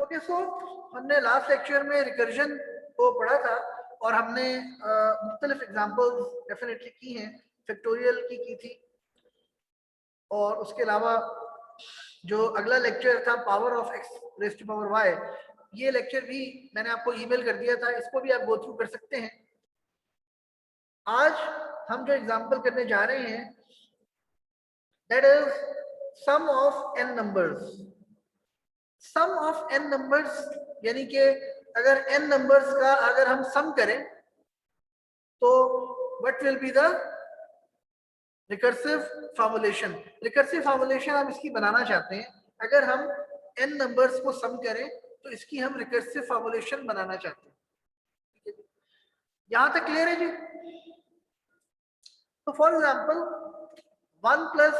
Okay, सो हमने last lecture में recursion को पढ़ा था और हमने मुख्तलिफ एग्जांपल्स डेफिनेटली की हैं, फैक्टोरियल की थी, और उसके अलावा जो अगला लेक्चर था power of x raise to power y, ये लेक्चर भी मैंने आपको ईमेल कर दिया था, इसको भी आप गो थ्रू कर सकते हैं। आज हम जो एग्जांपल करने जा रहे हैं that is sum of n numbers. Sum of n numbers यानी कि अगर n नंबर्स का अगर हम सम करें तो what will be the recursive formulation. Recursive formulation हम इसकी बनाना चाहते हैं, अगर हम n नंबर्स को सम करें तो इसकी हम रिकर्सिव फॉर्मूलेशन बनाना चाहते हैं। यहां तक क्लियर है जी? तो फॉर एग्जांपल 1 प्लस,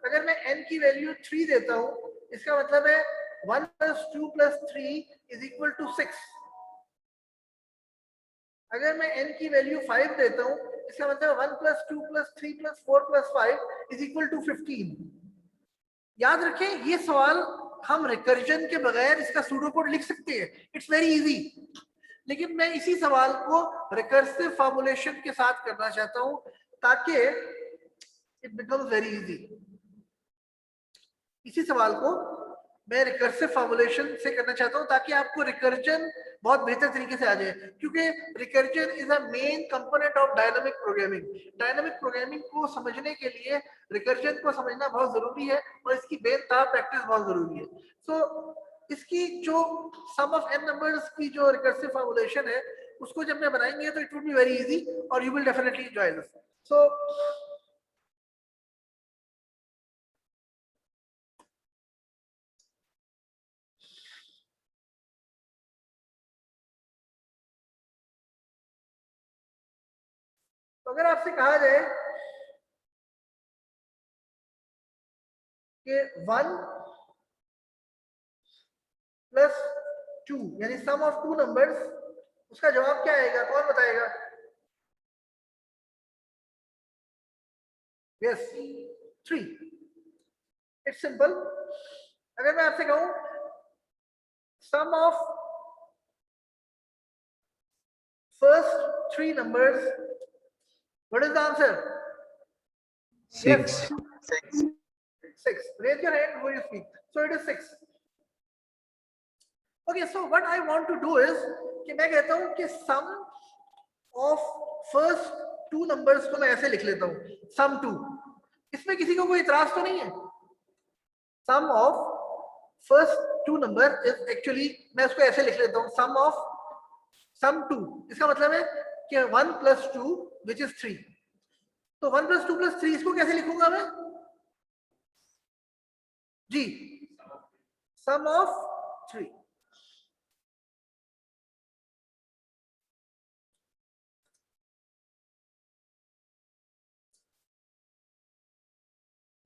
अगर मैं n की वैल्यू 3 देता हूं, इसका मतलब है 1 plus 2 plus 3 is equal to 6। अगर मैं n की वैल्यू 5 देता हूं, इसका मतलब 1 plus 2 plus 3 plus 4 plus 5 is equal to 15। याद रखें, ये सवाल हम रिकर्जन के बगैर इसका सूडो कोड लिख सकते हैं, इट्स वेरी इजी। लेकिन मैं इसी सवाल को रिकर्सिव फॉर्मूलेशन के साथ करना चाहता हूं ताकि इट बिकम्स वेरी इजी। इसी सवाल को मैं रिकर्सिव फॉर्मूलेशन से करना चाहता हूं ताकि आपको रिकर्जन बहुत बेहतर तरीके से आ जाए, क्योंकि recursion is a main component of dynamic programming. Dynamic programming को समझने के लिए रिकर्जन को समझना बहुत जरूरी है और इसकी बेनतहा प्रैक्टिस बहुत जरूरी है। सो इसकी जो सम ऑफ n नंबर्स की जो रिकर्सिव फॉर्मूलेशन है उसको जब मैं बनाएंगे तो it will be very easy और you will definitely enjoy this. So अगर आपसे कहा जाए कि 1 प्लस 2 यानी सम ऑफ टू नंबर्स, उसका जवाब क्या आएगा? कौन बताएगा? यस, 3। It's simple. अगर मैं आपसे कहूं sum of first 3 numbers, what is the answer? 6. 6। Raise your hand who you speak. So it is 6. Okay, so what I want to do is कि मैं कहता हूं कि सम ऑफ फर्स्ट 2 नंबर्स को मैं ऐसे लिख लेता हूं, सम 2। इसमें किसी को कोई इतराज तो नहीं है? Sum of first 2 number is actually, मैं उसको ऐसे लिख लेता हूं, सम ऑफ सम 2। इसका मतलब है कि 1 प्लस 2 विच इज 3। तो 1 प्लस 2 प्लस 3 इसको कैसे लिखूंगा मैं जी? Sum of 3।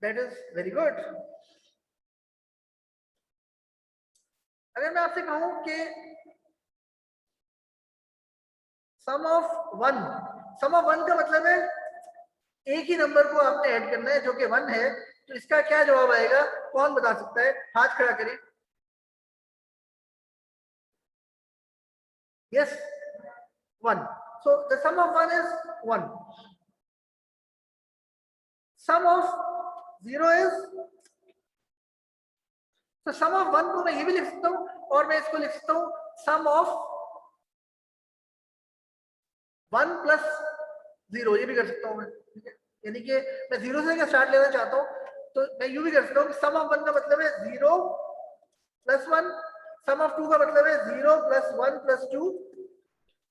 That is very good. अगर मैं आपसे कहूं कि सम ऑफ 1, सम ऑफ 1 का मतलब है एक ही नंबर को आपने ऐड करना है जो कि 1 है, तो इसका क्या जवाब आएगा? कौन बता सकता है? हाथ खड़ा करें। Yes, 1। So the sum of 1 is 1। Sum of 0 is, तो सम ऑफ 1 को मैं ये भी लिख सकता हूं और मैं इसको लिख सकता हूं सम ऑफ 1 प्लस 0, ये भी कर सकता हूं मैं, ठीक है? यानी कि मैं 0 से स्टार्ट लेना चाहता हूं तो मैं यू भी कर सकता हूं कि सम ऑफ 1 का मतलब है 0 प्लस 1, सम ऑफ 2 का मतलब है 0 प्लस 1 प्लस 2,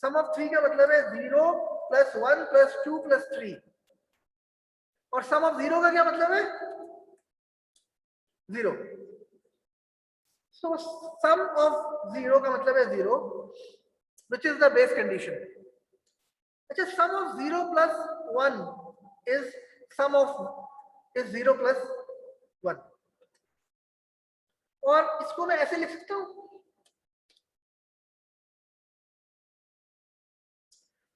सम ऑफ 3 का मतलब है 0 प्लस 1 प्लस 2 प्लस 3, और सम ऑफ 0 का क्या मतलब है? 0। सो सम ऑफ 0 का मतलब है 0 which is the base condition. अच्छा, sum of 0 plus 1 is sum of is 0 plus 1, और इसको मैं ऐसे लिख सकता हूं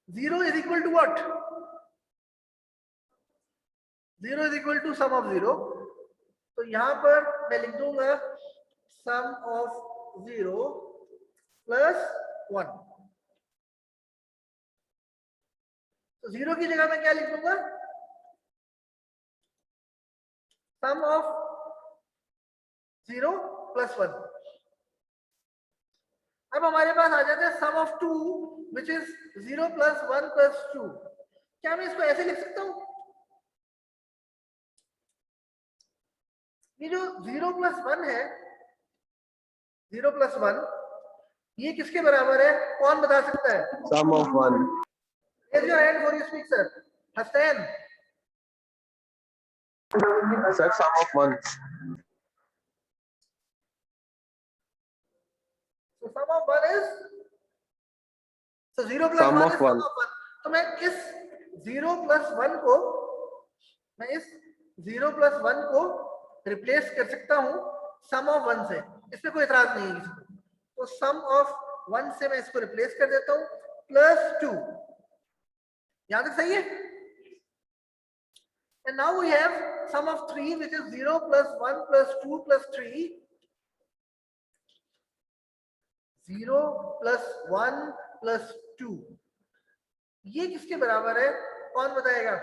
0 is equal to what? 0 is equal to sum of 0। तो यहां पर मैं लिख दूंगा सम ऑफ 0 प्लस 1। तो 0 की जगह मैं क्या लिख लूंगा, सम ऑफ 0 प्लस 1। अब हमारे पास आ जाता है sum of 2 which is 0 plus 1 plus 2। क्या मैं इसको ऐसे लिख सकता हूं, ये जो 0 प्लस 1 है, 0 प्लस 1 ये किसके बराबर है, कौन बता सकता है? Sum of 1. Raise your hand for you speak, sir. Hassan. Sir, sum of 1. So sum of 1 is, so 0 plus Sum 1 of is sum 1. of 1. तो मैं इस 0 plus 1 को, मैं इस 0 plus 1 को रिप्लेस कर सकता हूं सम ऑफ 1 से, इसमें कोई एतराज नहीं है किसी को। तो सम ऑफ 1 से मैं इसको रिप्लेस कर देता हूं प्लस 2। यहां तक सही है? And now we have sum of 3 which is 0 plus 1 plus 2 plus 3. 0 plus 1 plus 2 ये किसके बराबर है, कौन बताएगा?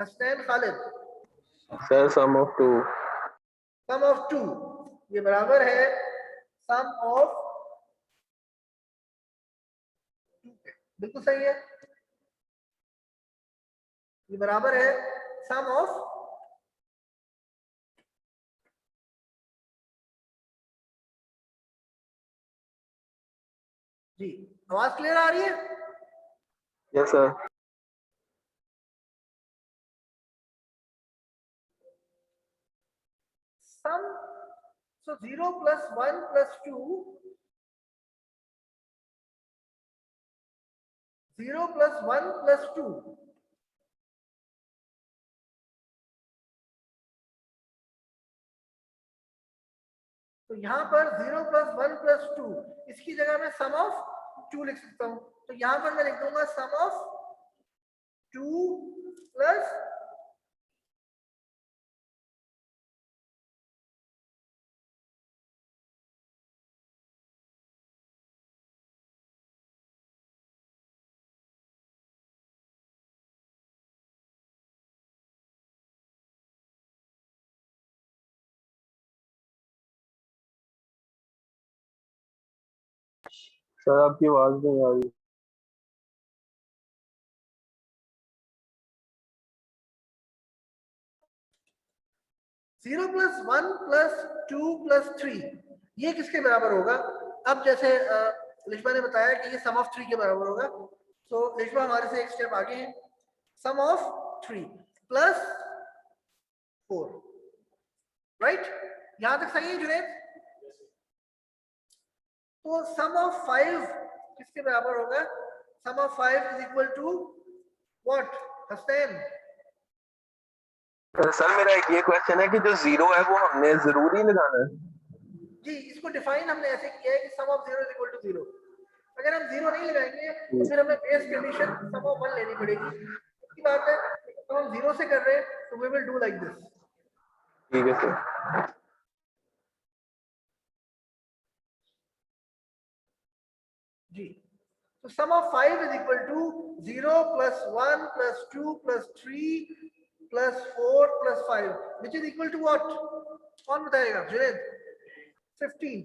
Hasnain Khalid. Sir, sum of 2. Sum of 2 ये बराबर है सम ऑफ 2 के। बिल्कुल सही है, ये बराबर है सम ऑफ, जी आवाज क्लियर आ रही है? Yes, sir. सम, so 0 plus 1 plus 2, 0 plus 1 plus 2, तो यहां पर 0 plus 1 plus 2 इसकी जगह मैं सम ऑफ 2 लिख सकता हूं। तो यहां पर मैं लिख दूंगा सम ऑफ 2 प्लस, Sir, आपकी आवाज नहीं आ रही. 0 plus 1 plus 2 plus 3 ये किसके बराबर होगा? अब जैसे लिशबा ने बताया कि ये सम ऑफ 3 के बराबर होगा, तो लिशबा हमारे से एक स्टेप आगे है। Sum of 3 plus 4, right? यहां तक सही है जुनैद? तो सम ऑफ 5 किसके बराबर होगा? Sum of 5 is equal to what Hasnain? Sir मेरा एक ये क्वेश्चन है कि जो 0 है वो हमने जरूरी लगाना है. जी इसको डिफाइन हमने ऐसे किया है कि सम ऑफ 0 इज इक्वल टू 0। अगर हम 0 नहीं लगाएंगे तो फिर हमें बेस कंडीशन सम ऑफ 1 लेनी पड़ेगी। इसकी बात है तो हम 0 से कर रहे हैं तो we will do like this. ठीक है सर. जी तो sum of 5 is equal to 0 plus 1 plus 2 plus 3 plus 4 plus 5 which is equal to what? कौन बताएगा? जुनैद। 15।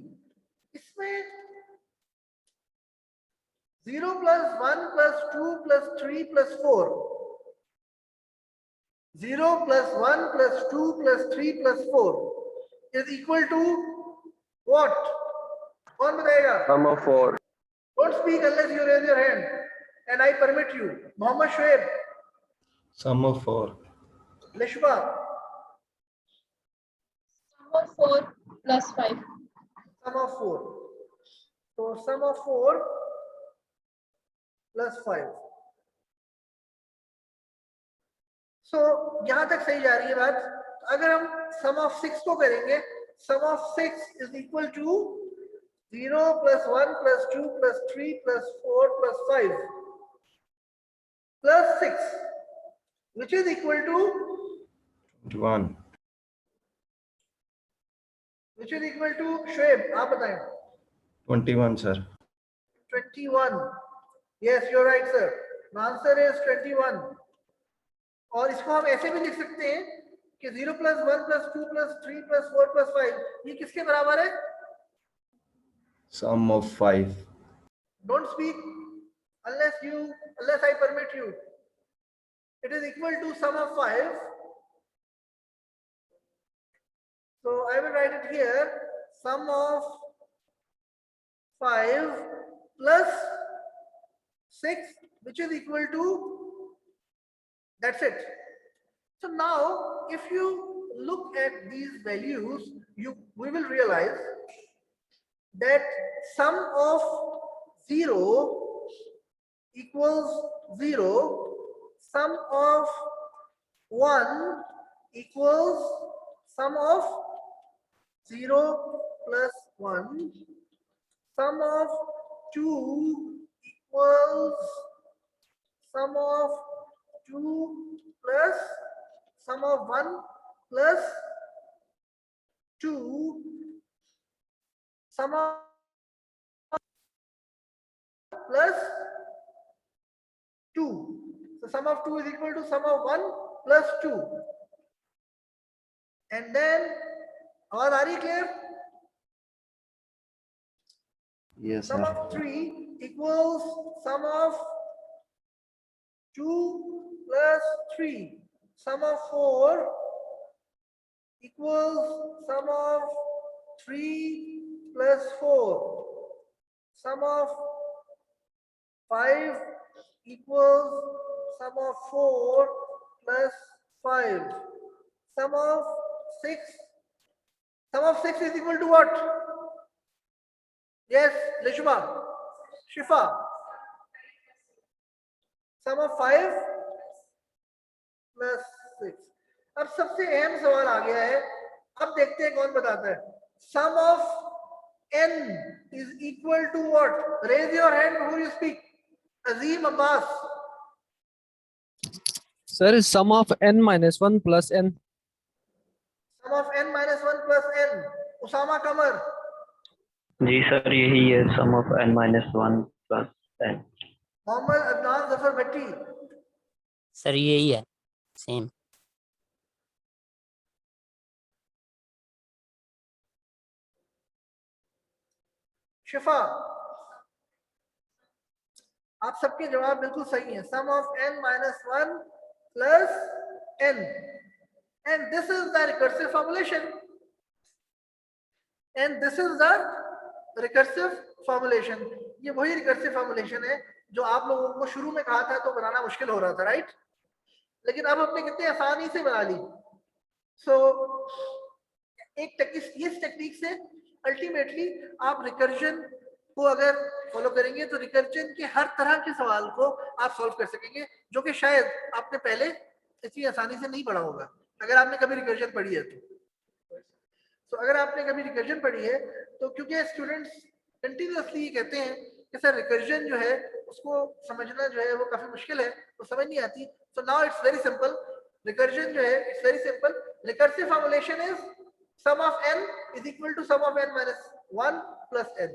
इसमें 0 plus 1 plus 2 plus 3 plus 4, 0 plus 1 plus 2 plus 3 plus 4 is equal to what? कौन बताएगा? Sum of 4. Don't speak unless you raise your hand and I permit you. Mohammed Shoaib. Sum of 4. Lishba. Sum of 4 plus 5. Sum of 4. So sum of 4 plus 5. So यहां तक सही जा रही है बात। अगर हम सम ऑफ 6 को करेंगे, sum of 6 is equal to 0 plus 1 plus 2 plus 3 plus 4 plus 5 plus 6 which is equal to 21. which is equal to Shoaib, आप बताएं. 21, sir. 21. Yes, you're right, sir. The answer is 21. और इसको हम ऐसे भी लिख सकते हैं कि 0 + 1 + 2 + 3 + 4 + 5 ये किसके बराबर है? Sum of 5. Don't speak unless I permit you. It is equal to sum of 5. So I will write it here. Sum of 5 plus 6, which is equal to, that's it. So now if you look at these values, we will realize that sum of 0 equals 0, sum of 1 equals sum of 0 plus 1, sum of 2 equals sum of 2 plus sum of 1 plus 2, sum of plus 2. So sum of 2 is equal to sum of 1 plus 2. And then, आवाज आ रही है clear? Yes, Sum sir. of 3 equals sum of 2 plus 3. Sum of 4 equals sum of 3 plus 4. Sum of 5 equals sum of 4 plus 5. Sum of 6 is equal to what? Yes, Lishma, Shifa. Sum of 5 plus 6. अब सबसे अहम सवाल आ गया है. अब देखते हैं कौन बताता है. Sum of n is equal to what? Raise your hand before you speak. Azim Abbas. Sir, is sum of n minus 1 plus n. Sum of n minus 1 plus n. Usama Kamar. जी sir यही है sum of n minus 1 plus n. Mohammad Adnan Zafar Bhatti. Sir यही है same. शिफा. आप सबके जवाब बिल्कुल सही हैं. Sum of n minus 1 plus n. And this is the recursive formulation. And this is the recursive formulation. ये वही recursive formulation है जो आप लोगों को शुरू में कहा था तो बनाना मुश्किल हो रहा था, राइट? लेकिन अब हमने कितने आसानी से बना ली. So इस टेक्निक से अल्टीमेटली आप रिकर्जन को अगर फॉलो करेंगे तो रिकर्जन के हर तरह के सवाल को आप सॉल्व कर सकेंगे, जो कि शायद आपने पहले इतनी आसानी से नहीं पढ़ा होगा अगर आपने कभी रिकर्जन पढ़ी है तो अगर आपने कभी रिकर्जन पढ़ी है तो क्योंकि स्टूडेंट्स कंटिन्यूअसली कहते हैं कि सर रिकर्जन जो है उसको समझना जो है वो काफी मुश्किल है, तो समझ नहीं आती. So now it's very simple. Recursion जो है it's very simple. Recursive formulation is sum of n is equal to sum of n minus 1 plus n.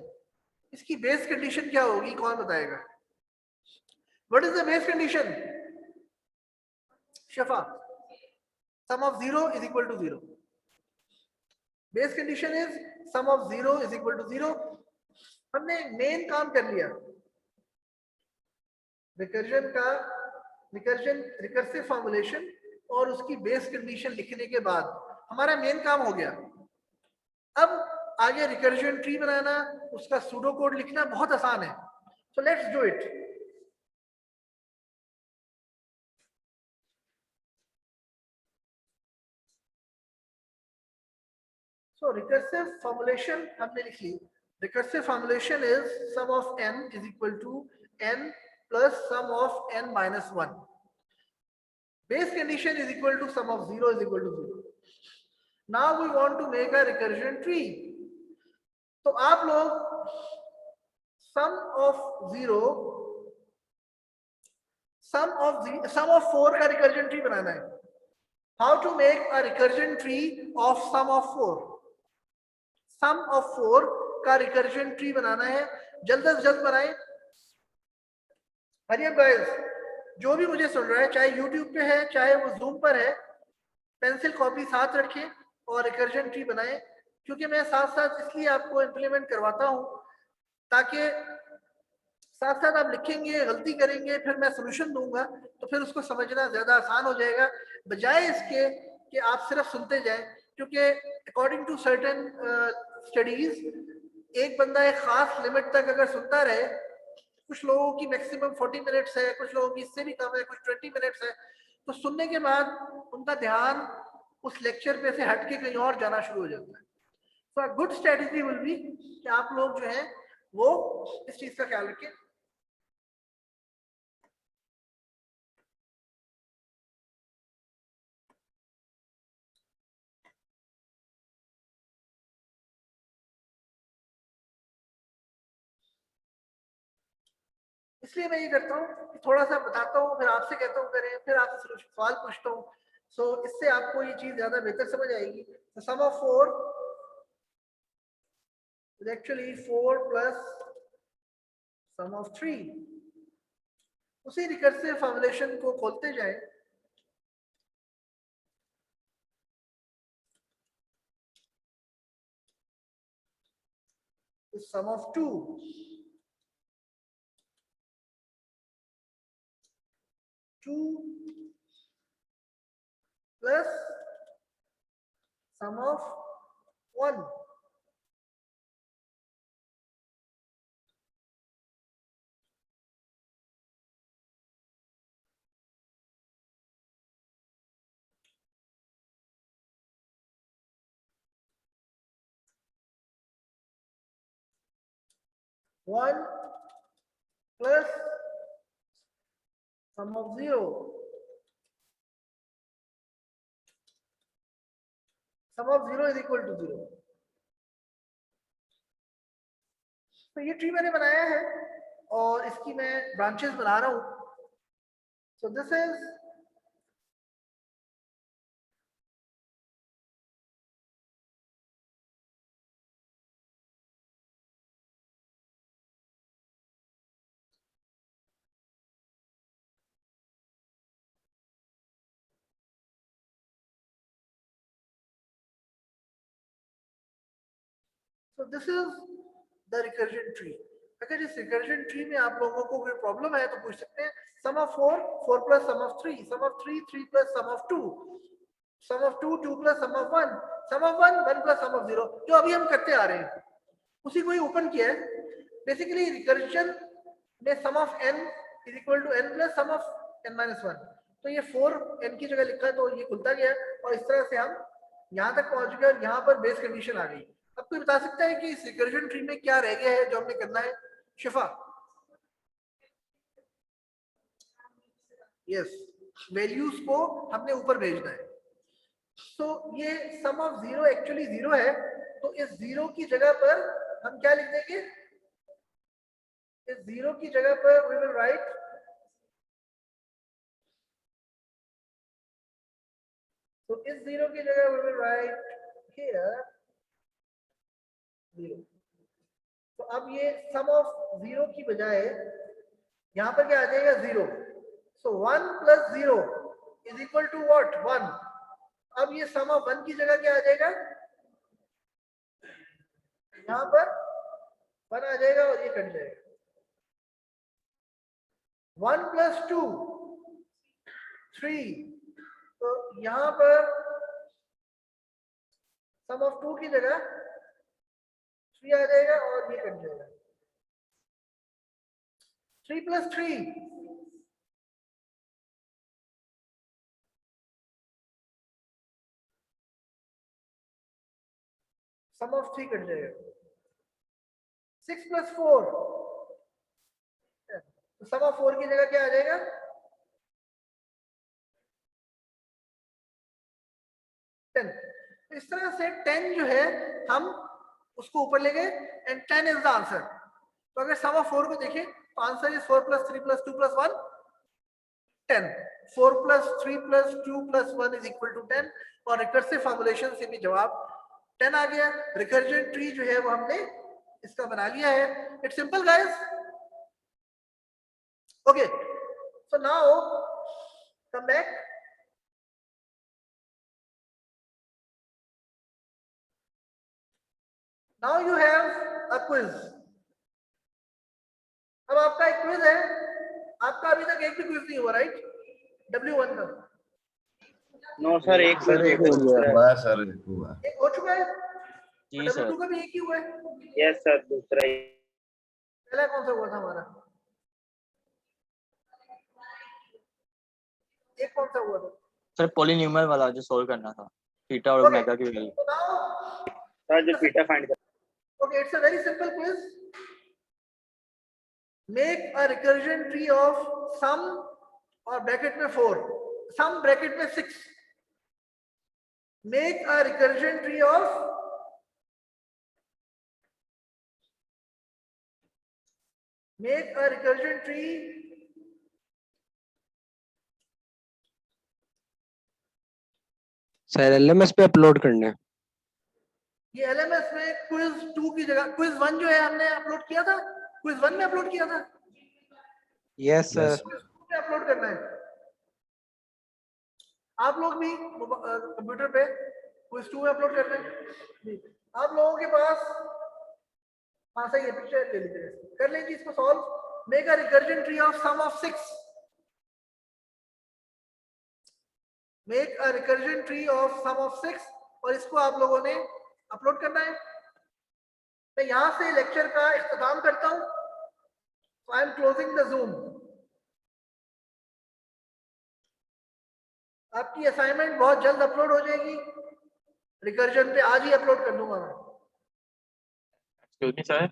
इसकी बेस कंडीशन क्या होगी, कौन बताएगा? What is the base condition? Shafa. Sum of 0 is equal to 0. Base condition is sum of 0 is equal to 0. हमने main काम कर लिया. Recursive formulation और उसकी बेस कंडीशन लिखने के बाद हमारा मेन काम हो गया. अब आगे रिकर्जन ट्री बनाना, उसका सूडो कोड लिखना बहुत आसान है. So let's do it. So recursive formulation हमने लिख ली. Recursive formulation is sum of n is equal to n plus sum of n minus 1. Base condition is equal to sum of 0 is equal to 0. Now we want to make a recursion tree. तो आप लोग sum of 0, sum of 4 का recursion tree बनाना है. How to make a recursion tree of sum of 4? Sum of 4 का recursion tree बनाना है, जल्द से जल्द बनाएं। हरियम गाइस, जो भी मुझे सुन रहा है, चाहे यूट्यूब पे है चाहे वो जूम पर है, पेंसिल कॉपी साथ रखें और रिकर्जन ट्री बनाएं, क्योंकि मैं साथ साथ इसलिए आपको इम्प्लीमेंट करवाता हूं ताकि साथ साथ आप लिखेंगे, गलती करेंगे, फिर मैं सोल्यूशन दूंगा तो फिर उसको समझना ज्यादा आसान हो जाएगा, बजाय इसके कि आप सिर्फ सुनते जाएं। क्योंकि अकॉर्डिंग टू सर्टेन स्टडीज एक बंदा एक खास लिमिट तक अगर सुनता रहे, कुछ लोगों की मैक्सिमम 40 मिनट्स है, कुछ लोगों की इससे भी कम है, कुछ 20 मिनट्स है, तो सुनने के बाद उनका ध्यान उस लेक्चर पे से हट के कहीं और जाना शुरू हो जाता है। तो a good strategy will be कि आप लोग जो है वो इस चीज का ख्याल रखें। इसलिए मैं ये करता हूँ कि थोड़ा सा बताता हूँ, फिर आपसे कहता हूँ करें, फिर आपसे सवाल पूछता हूँ, सो इससे आपको ये चीज ज्यादा बेहतर समझ आएगी। तो sum of 4 is actually 4 plus sum of 3। उसी रिकर्सिव फॉर्मूलेशन को खोलते जाए, सम of 2 plus sum of 1। One plus sum of 0। Sum of 0 is equal to 0। तो ये ट्री मैंने बनाया है और इसकी मैं ब्रांचेस बना रहा हूं। So this is the recursion tree. अगर इस रिकर्जन ट्री में आप लोगों को कोई प्रॉब्लम है तो पूछ सकते हैं। Sum of 4 4 plus sum of 3, sum of 3 3 plus sum of 2, sum of 2 2 plus sum of 1, sum of 1 1 plus sum of 0, जो अभी हम करते आ रहे हैं उसी को ही ओपन किया है। बेसिकली रिकर्जन में sum of n is equal to n plus sum of n minus 1, तो ये 4 n की जगह लिखा है तो ये खुलता गया और इस तरह से हम यहाँ तक पहुंच गए और यहाँ पर बेस कंडीशन आ गई। अब कोई बता सकता है कि इस रिकर्जन ट्री में क्या रह गया है जो हमें करना है? शिफा? यस, वैल्यूज को हमने ऊपर भेजना है। तो ये सम ऑफ 0 एक्चुअली 0 है, तो इस 0 की जगह पर हम क्या लिख देंगे? इस 0 की जगह पर वी विल राइट तो इस 0 की जगह वी विल राइट हियर 0। तो अब ये सम ऑफ 0 की बजाय यहां पर क्या आ जाएगा? 0। So 1 plus 0 is equal to what? 1। अब ये सम ऑफ 1 की जगह क्या आ जाएगा? यहां पर 1 आ जाएगा और ये कट जाएगा। 1 प्लस 2 3, तो यहां पर सम ऑफ 2 की जगह 3 आ जाएगा और ये कट जाएगा। 3 प्लस 3 सम ऑफ 3 कट जाएगा। 6 प्लस 4 तो सम ऑफ 4 की जगह क्या आ जाएगा? 10। तो इस तरह से 10 जो है हम उसको ऊपर ले गए एंड 10 इज द आंसर। तो अगर सम ऑफ 4 को देखें तो answer is 4 plus 3 plus 2 plus 1 10। 4 plus 3 plus 2 plus 1 is equal to 10 और रिकर्सिव फॉर्मूलेशन से भी जवाब 10 आ गया। रिकर्जन ट्री जो है वो हमने इसका बना लिया है। It's simple guys. Okay, so now come back. Now you have a quiz. अब आपका एक क्विज है। आपका अभी तक एक भी क्विज नहीं हुआ, राइट? W1 का नो सर, एक सर एक हुआ सर, एक हुआ। एक हो चुका है। जी सर। W2 का भी एक ही हुआ है। यस सर, दूसरा ही। पहला कौन सा हुआ था हमारा? एक कौन सा हुआ था? सर पॉलिन्यूमर वाला जो सोल्व करना था, थीटा और ओमेगा की वैल्यू। So now, सर जो थीटा फाइंड कर। okay, it's a very simple quiz. Make a recursion tree of sum और ब्रैकेट में 4, sum ब्रैकेट में 6. Make a recursion tree of sir LMS पे अपलोड करना है। ये LMS में क्विज 2 की जगह क्विज 1 जो है हमने अपलोड किया था, क्विज 1 में अपलोड किया था। Yes sir. क्विज 2 में अपलोड करना है। आप लोग भी कंप्यूटर पे क्विज 2 में अपलोड कर रहे हैं। आप लोगों के पास हाँ सही है, पिक्चर ले लीजिए, कर लीजिए इसको solve. Make a recursion tree of sum of 6। Make a recursion tree of sum of 6 और इसको आप लोगों ने अपलोड करना है। मैं यहां से लेक्चर का इख्तिताम करता हूं। So I am closing the Zoom. आपकी असाइनमेंट बहुत जल्द अपलोड हो जाएगी। रिकर्जन पे आज ही अपलोड कर दूंगा मैं। Excuse me sir,